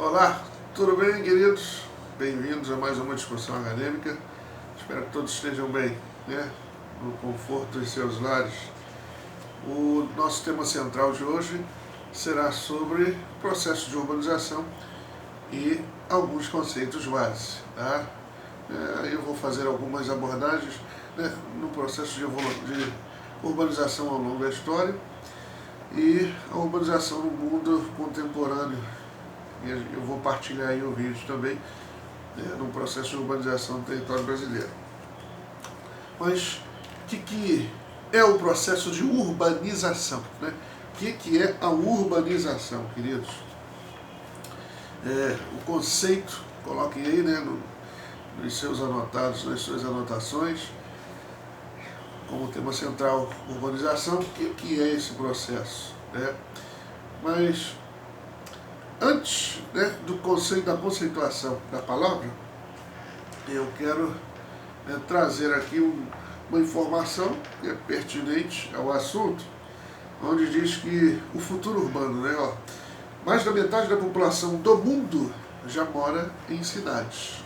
Olá, tudo bem, queridos? Bem-vindos a mais uma discussão acadêmica. Espero que todos estejam bem, né? No conforto dos seus lares. O nosso tema central de hoje será sobre processo de urbanização e alguns conceitos base, tá? Eu vou fazer algumas abordagens, né, no processo de urbanização ao longo da história e a urbanização no mundo contemporâneo. Eu vou partilhar aí o vídeo também, no processo de urbanização do território brasileiro. Mas o que é o processo de urbanização, né? O que é a urbanização, queridos? O conceito, coloquem aí, né, nos seus anotados, nas suas anotações, como tema central, urbanização. O que é esse processo, né? Mas antes, né, do conceito, da conceituação da palavra, eu quero trazer aqui uma informação que é pertinente ao assunto, onde diz que o futuro urbano, né, mais da metade da população do mundo já mora em cidades.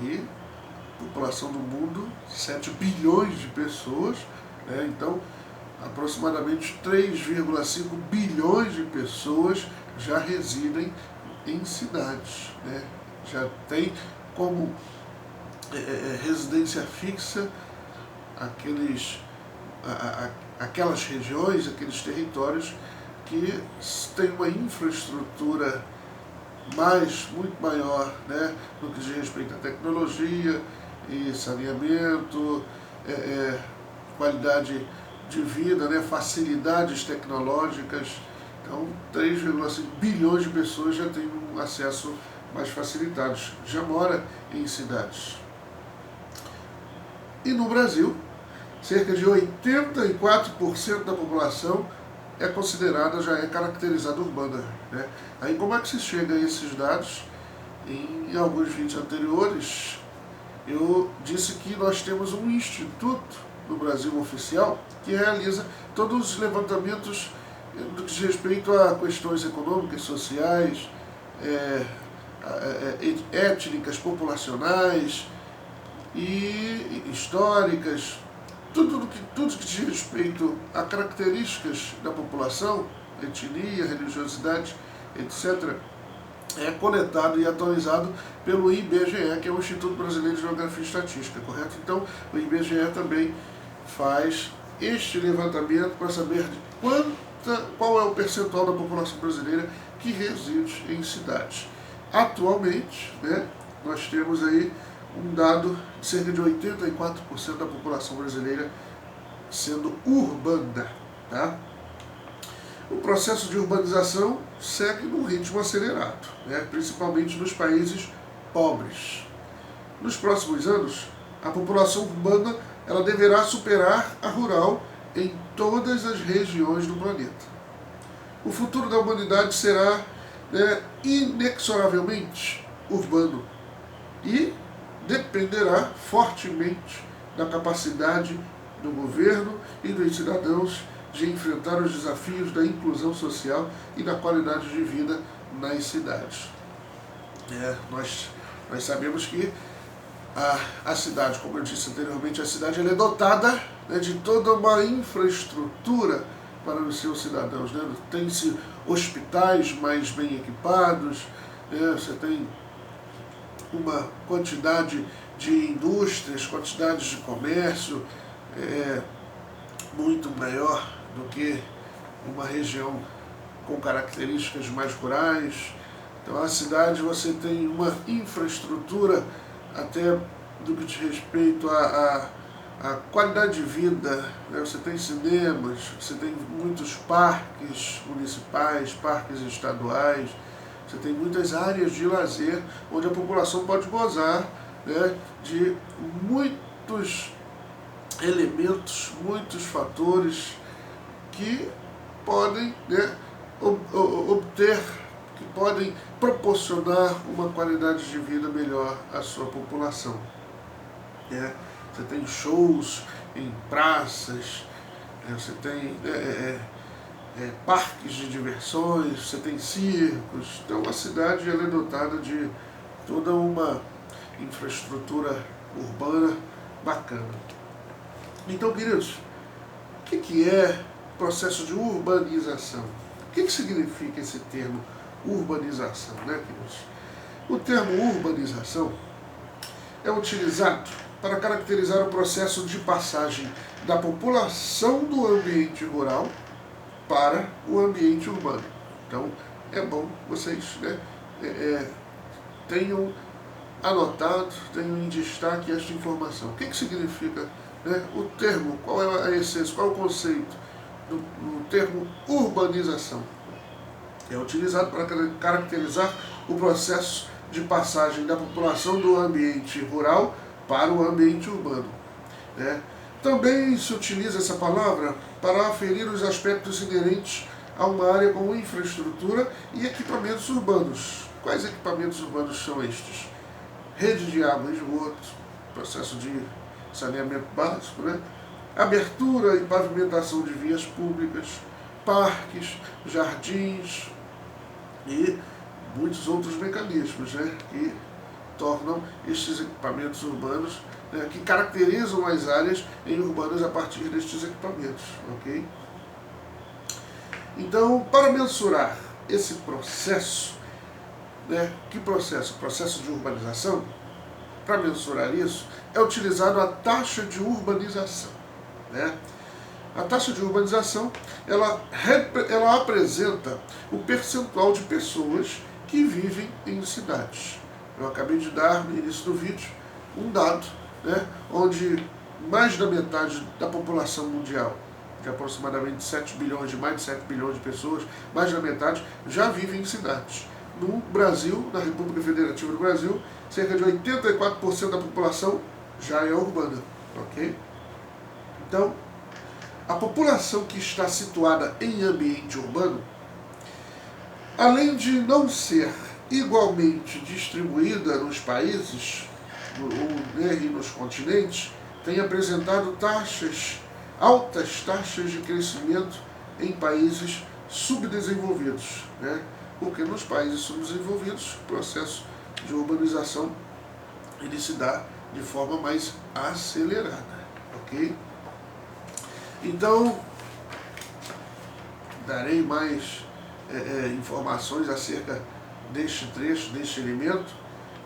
E a população do mundo, 7 bilhões de pessoas, né, então aproximadamente 3,5 bilhões de pessoas já residem em cidades, né? Já tem como residência fixa aquelas regiões, aqueles territórios que têm uma infraestrutura muito maior, né, no que diz respeito à tecnologia e saneamento, qualidade de vida, né, facilidades tecnológicas. Então, 3,5 bilhões de pessoas já têm um acesso mais facilitado, já mora em cidades. E no Brasil, cerca de 84% da população é considerada, já é caracterizada urbana, né? Aí como é que se chega a esses dados? Em alguns vídeos anteriores, eu disse que nós temos um instituto no Brasil oficial que realiza todos os levantamentos do que diz respeito a questões econômicas, sociais, étnicas, populacionais e históricas, tudo que diz respeito a características da população, etnia, religiosidade, etc., é coletado e atualizado pelo IBGE, que é o Instituto Brasileiro de Geografia e Estatística, correto? Então, o IBGE também faz este levantamento para saber qual é o percentual da população brasileira que reside em cidades. Atualmente, né, nós temos aí um dado de cerca de 84% da população brasileira sendo urbana, tá? O processo de urbanização segue num ritmo acelerado, né, principalmente nos países pobres. Nos próximos anos, a população urbana ela deverá superar a rural em todas as regiões do planeta. O futuro da humanidade será, né, inexoravelmente urbano e dependerá fortemente da capacidade do governo e dos cidadãos de enfrentar os desafios da inclusão social e da qualidade de vida nas cidades. Nós sabemos que a cidade, como eu disse anteriormente, a cidade ela é dotada, né, de toda uma infraestrutura para os seus cidadãos, né? Tem-se hospitais mais bem equipados, né? Você tem uma quantidade de indústrias, quantidades de comércio muito maior do que uma região com características mais rurais. Então a cidade você tem uma infraestrutura até do que diz respeito à qualidade de vida, né? Você tem cinemas, você tem muitos parques municipais, parques estaduais, você tem muitas áreas de lazer onde a população pode gozar, né, de muitos elementos, muitos fatores que podem, né, que podem proporcionar uma qualidade de vida melhor à sua população. Você tem shows em praças, você tem parques de diversões, você tem circos. Então a cidade ela é dotada de toda uma infraestrutura urbana bacana. Então, queridos, o que é processo de urbanização? O que significa esse termo urbanização, né, queridos? O termo urbanização é utilizado para caracterizar o processo de passagem da população do ambiente rural para o ambiente urbano. Então, é bom vocês, né, tenham anotado, tenham em destaque esta informação. O que significa, né, o termo, qual é a essência, qual é o conceito do termo urbanização? É utilizado para caracterizar o processo de passagem da população do ambiente rural para o ambiente urbano, né? Também se utiliza essa palavra para aferir os aspectos inerentes a uma área com infraestrutura e equipamentos urbanos. Quais equipamentos urbanos são estes? Rede de água e esgoto, processo de saneamento básico, né? Abertura e pavimentação de vias públicas, parques, jardins e muitos outros mecanismos, né, que tornam estes equipamentos urbanos, né, que caracterizam as áreas em urbanas a partir destes equipamentos, ok? Então, para mensurar esse processo, né, que processo? Processo de urbanização. Para mensurar isso, é utilizado a taxa de urbanização, né? A taxa de urbanização, ela apresenta o percentual de pessoas que vivem em cidades. Eu acabei de dar, no início do vídeo, um dado, né, onde mais da metade da população mundial, de aproximadamente 7 bilhões, de mais de 7 bilhões de pessoas, mais da metade já vive em cidades. No Brasil, na República Federativa do Brasil, cerca de 84% da população já é urbana, ok? Então, a população que está situada em ambiente urbano, além de não ser igualmente distribuída nos países e nos continentes, tem apresentado altas taxas de crescimento em países subdesenvolvidos, né? Porque nos países subdesenvolvidos o processo de urbanização ele se dá de forma mais acelerada, ok? Então, darei mais informações acerca deste trecho, deste elemento,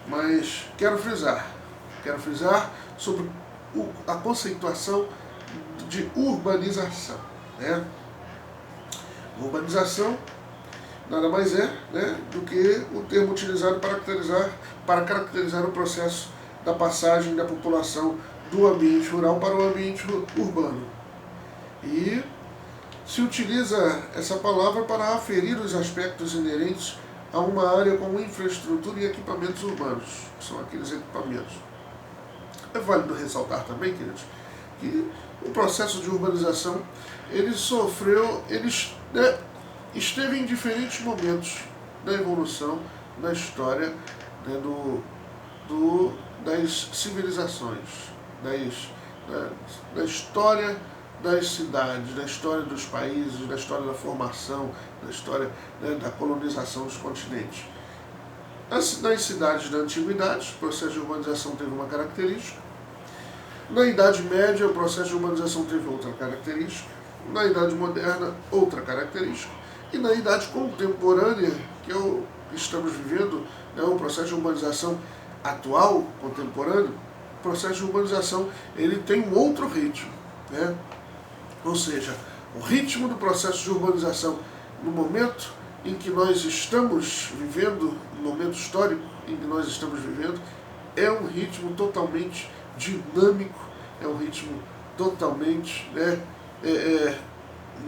mas quero frisar sobre a conceituação de urbanização, né? Urbanização nada mais é, né, do que o termo utilizado para caracterizar o processo da passagem da população do ambiente rural para o ambiente urbano. E se utiliza essa palavra para aferir os aspectos inerentes a uma área com infraestrutura e equipamentos urbanos, que são aqueles equipamentos. É válido ressaltar também, queridos, que o processo de urbanização esteve em diferentes momentos da evolução, da história, né, das civilizações, da história das cidades, da história dos países, da história da formação, da história, né, da colonização dos continentes. Nas cidades da antiguidade, o processo de urbanização teve uma característica. Na Idade Média, o processo de urbanização teve outra característica. Na Idade Moderna, outra característica. E na Idade Contemporânea, que estamos vivendo, né, um processo de urbanização atual, contemporâneo, o processo de urbanização ele tem um outro ritmo, né? Ou seja, o ritmo do processo de urbanização no momento em que nós estamos vivendo, no momento histórico em que nós estamos vivendo, é um ritmo totalmente dinâmico, é um ritmo totalmente, né,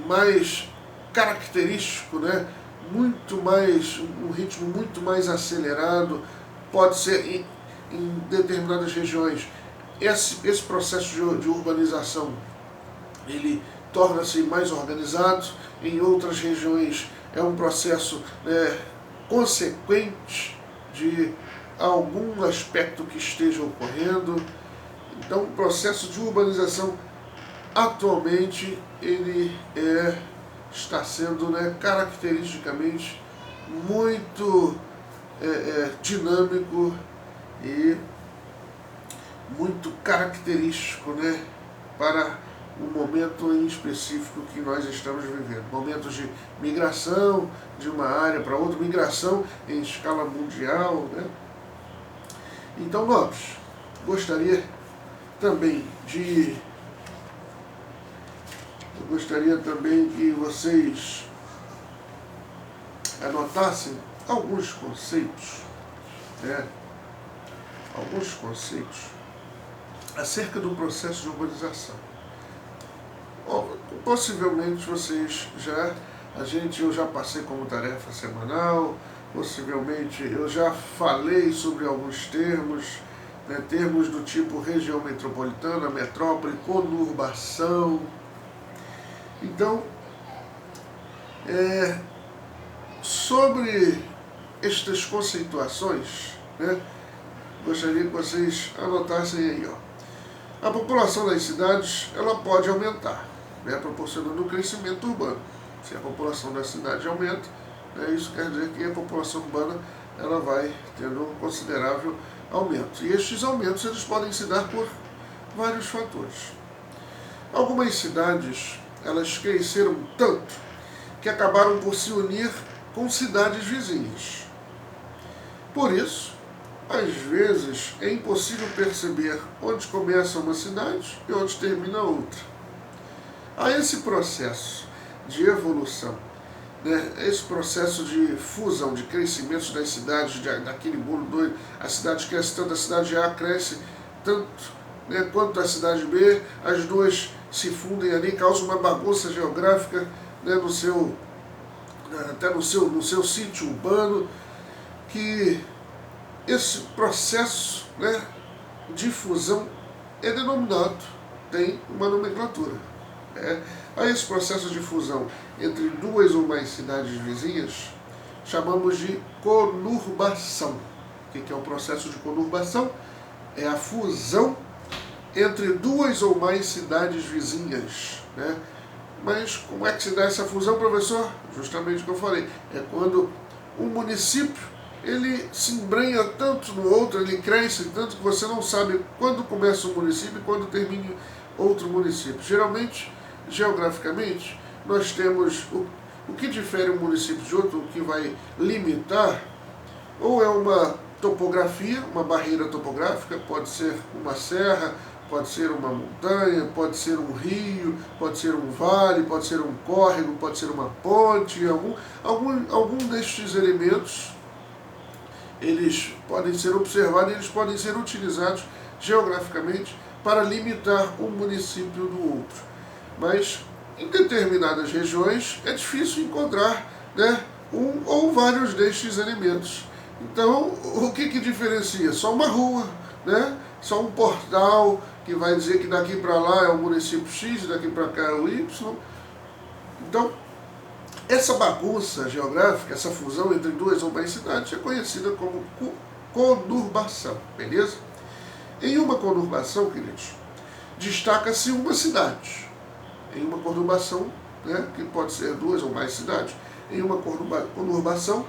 mais característico, né, um ritmo muito mais acelerado. Pode ser em determinadas regiões esse processo de urbanização ele torna-se mais organizado, em outras regiões é um processo consequente de algum aspecto que esteja ocorrendo. Então o processo de urbanização atualmente ele é está sendo, né, caracteristicamente muito dinâmico e muito característico, né, para o momento em específico que nós estamos vivendo. Momentos de migração de uma área para outra, migração em escala mundial, né? Então, nós gostaria também que vocês anotassem alguns conceitos, né? Alguns conceitos acerca do processo de urbanização. Possivelmente vocês eu já passei como tarefa semanal, possivelmente eu já falei sobre alguns termos, né, termos do tipo região metropolitana, metrópole, conurbação. Então, sobre estas conceituações, né, gostaria que vocês anotassem aí, ó. A população das cidades, ela pode aumentar, né, proporcionando um crescimento urbano. Se a população da cidade aumenta, né, isso quer dizer que a população urbana ela vai tendo um considerável aumento. E estes aumentos eles podem se dar por vários fatores. Algumas cidades elas cresceram tanto que acabaram por se unir com cidades vizinhas. Por isso, às vezes é impossível perceber onde começa uma cidade e onde termina outra. Há esse processo de evolução, né? Esse processo de fusão, de crescimento das cidades, daquele bolo doido. A cidade cresce tanto, a cidade A cresce tanto, né, quanto a cidade B, as duas se fundem ali, causam uma bagunça geográfica, né, até no seu sítio urbano, que esse processo, né, de fusão é denominado, tem uma nomenclatura. A esse processo de fusão entre duas ou mais cidades vizinhas, chamamos de conurbação. O que é o processo de conurbação? É a fusão entre duas ou mais cidades vizinhas, né? Mas como é que se dá essa fusão, professor? Justamente o que eu falei, é quando um município ele se embrenha tanto no outro, ele cresce tanto que você não sabe quando começa um município e quando termina outro município. Geralmente, geograficamente, nós temos o que difere um município de outro, o que vai limitar, ou é uma topografia, uma barreira topográfica, pode ser uma serra, pode ser uma montanha, pode ser um rio, pode ser um vale, pode ser um córrego, pode ser uma ponte, algum destes elementos, eles podem ser observados, eles podem ser utilizados geograficamente para limitar um município do outro. Mas em determinadas regiões é difícil encontrar, né, um ou vários destes elementos. Então, o que diferencia? Só uma rua, né? Só um portal que vai dizer que daqui para lá é o município X e daqui para cá é o Y. Então, essa bagunça geográfica, essa fusão entre duas ou mais cidades é conhecida como conurbação, beleza? Em uma conurbação, queridos, destaca-se uma cidade. Em uma conurbação, né, que pode ser duas ou mais cidades, em uma conurbação,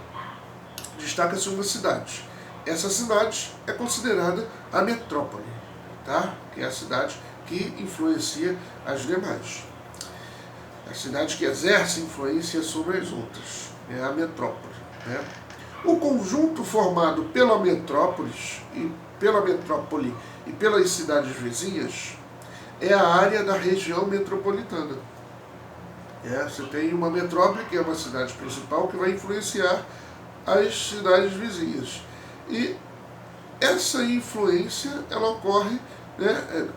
destaca-se uma cidade. Essa cidade é considerada a metrópole, tá? Que é a cidade que influencia as demais. A cidade que exerce influência sobre as outras. É a metrópole, né? O conjunto formado pela metrópole e pelas cidades vizinhas é a área da região metropolitana. Você tem uma metrópole, que é uma cidade principal, que vai influenciar as cidades vizinhas. E essa influência, ela ocorre, né,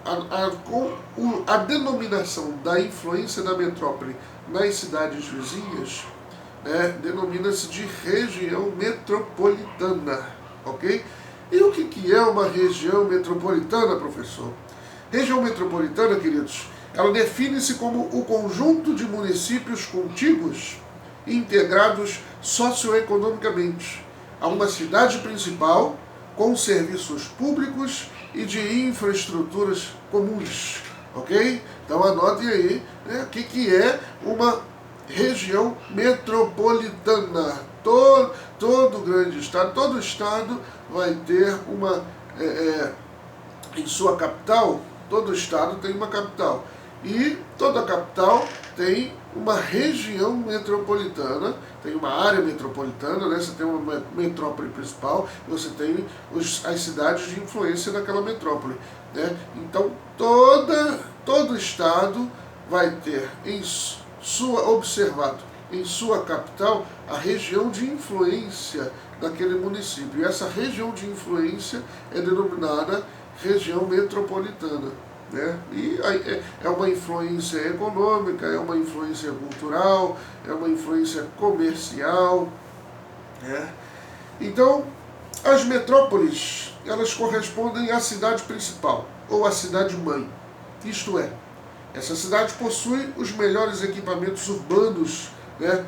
com a denominação da influência da metrópole nas cidades vizinhas, né, denomina-se de região metropolitana, ok? E o que é uma região metropolitana, professor? Região metropolitana, queridos, ela define-se como o conjunto de municípios contíguos integrados socioeconomicamente a uma cidade principal com serviços públicos e de infraestruturas comuns, ok? Então anotem aí, né, o que é uma região metropolitana. Todo grande estado, todo estado vai ter uma, em sua capital, todo estado tem uma capital. E toda capital tem uma região metropolitana, tem uma área metropolitana, né? Você tem uma metrópole principal, você tem as cidades de influência daquela metrópole, né? Então todo estado vai ter observado em sua capital a região de influência daquele município. E essa região de influência é denominada região metropolitana, né? E é uma influência econômica, é uma influência cultural, é uma influência comercial, né? Então, as metrópoles, elas correspondem à cidade principal, ou à cidade-mãe. Isto é, essa cidade possui os melhores equipamentos urbanos, né?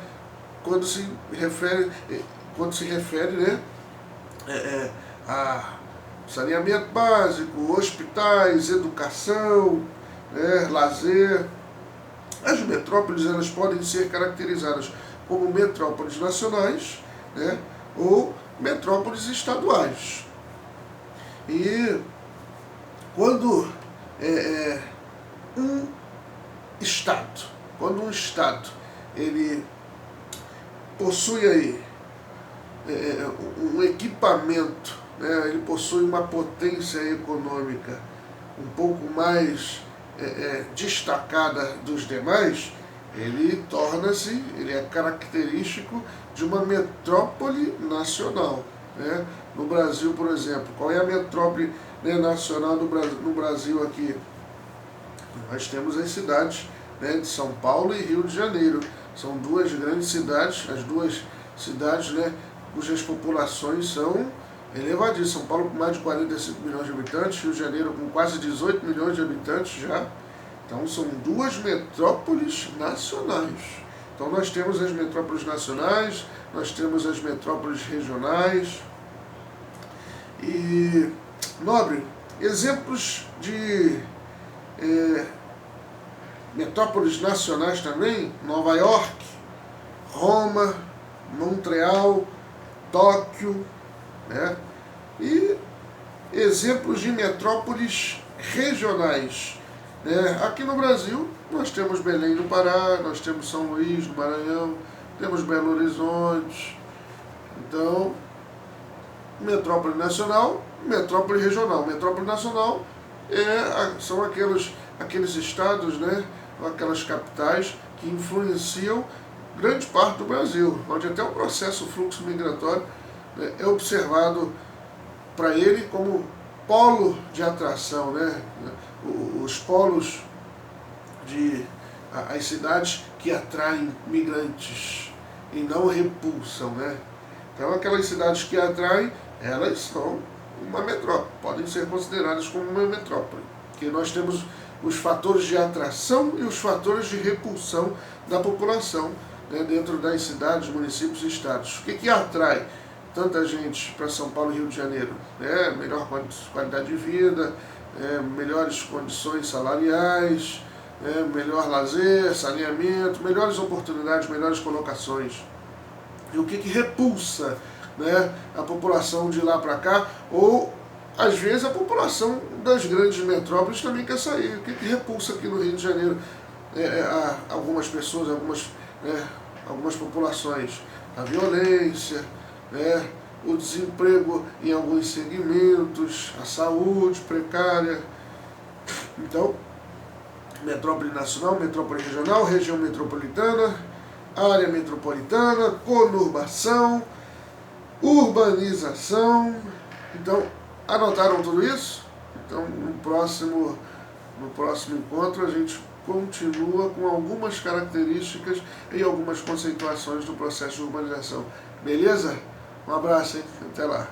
Quando se refere, né, a saneamento básico, hospitais, educação, né, lazer. As metrópoles, elas podem ser caracterizadas como metrópoles nacionais, né, ou metrópoles estaduais. E quando um estado ele possui aí um equipamento, né, ele possui uma potência econômica um pouco mais destacada dos demais, ele é característico de uma metrópole nacional, né? No Brasil, por exemplo, qual é a metrópole, né, nacional no Brasil aqui? Nós temos as cidades, né, de São Paulo e Rio de Janeiro. São duas grandes cidades, as duas cidades, né, cujas populações são elevadíssimas. São Paulo com mais de 45 milhões de habitantes, Rio de Janeiro com quase 18 milhões de habitantes já. Então são duas metrópoles nacionais. Então nós temos as metrópoles nacionais, nós temos as metrópoles regionais. E, Nobre, exemplos de metrópoles nacionais também: Nova York, Roma, Montreal, Tóquio, né? E exemplos de metrópoles regionais, né? Aqui no Brasil nós temos Belém no Pará, nós temos São Luís no Maranhão, temos Belo Horizonte. Então, metrópole nacional, metrópole regional. Metrópole nacional são aqueles estados, né, aquelas capitais que influenciam grande parte do Brasil, onde até o processo fluxo migratório, né, é observado para ele como polo de atração, né? Os polos as cidades que atraem migrantes e não repulsam, né? Então aquelas cidades que atraem, elas são uma metrópole, podem ser consideradas como uma metrópole, porque nós temos os fatores de atração e os fatores de repulsão da população, né, dentro das cidades, municípios e estados. O que atrai tanta gente para São Paulo e Rio de Janeiro? Melhor qualidade de vida, melhores condições salariais, melhor lazer, saneamento, melhores oportunidades, melhores colocações. E o que repulsa, né, a população de lá para cá? Ou às vezes a população das grandes metrópoles também quer sair. O que repulsa aqui no Rio de Janeiro algumas pessoas, algumas populações? A violência, né, o desemprego em alguns segmentos, a saúde precária. Então, metrópole nacional, metrópole regional, região metropolitana, área metropolitana, conurbação, urbanização. Então, anotaram tudo isso? Então, no próximo encontro a gente continua com algumas características e algumas conceituações do processo de urbanização. Beleza? Um abraço, hein? Até lá.